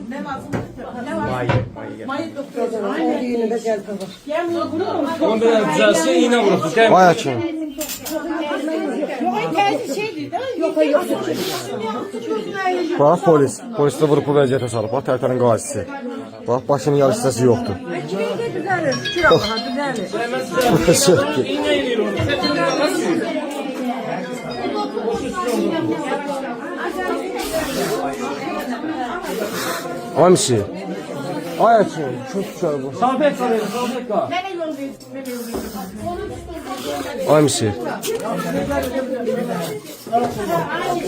Ne lazım? Ne var? Mayı doktoru. O düğünü de gel baba. Onu da düzelsin iğne vurup. Vay açın. Yok yok. Bak polis. Polis de vurup bu vəziyyətə salıb. Bax tərtərin qazisi. Bax başının yarı hissəsi yoxdur. Kimin düzelir? Şükür Allah'a düzelir. Sökdü. İğne iniyor onu. Hamsi. Ay açın. Çok güzel bu. Sabit var. Sabit var. Hamsi.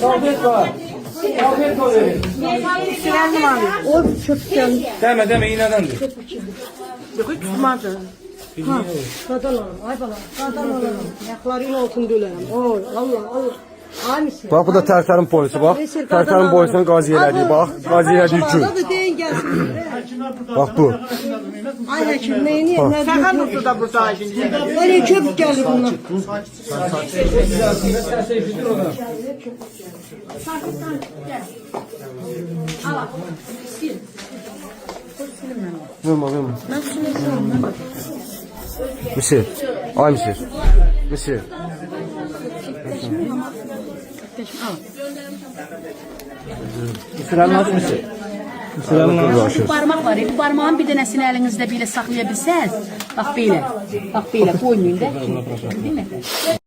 Sabit var. Sabit var. Silendim abi. O çok geldi. Deme iğnedendir. Yok hiç tutmadı. Ha, kadın olalım. Ay bala. Kadın olalım. Ayaklarıyla olsun dölerim. Oy Allah Allah. Hangisi? Bax bu da tərtərin polisi bax. Tərtərin polisinin qazi elədiyi bax. Qazi elədiyi gün. Hadi deyin gelsin. Bax bu. Ay hekim neyini? Şaka mutlu da burada şimdi. Böyle köpük geldi bunlar. Vurma. Misir. Ay misir. Misir. Sıranmaz mısın? Sıranmaz. Parmak var. Bu parmağın bir dənəsini əlinizdə belə saxlaya bilsəz, bax belə. Bax belə, qoymayın da. Değil mi?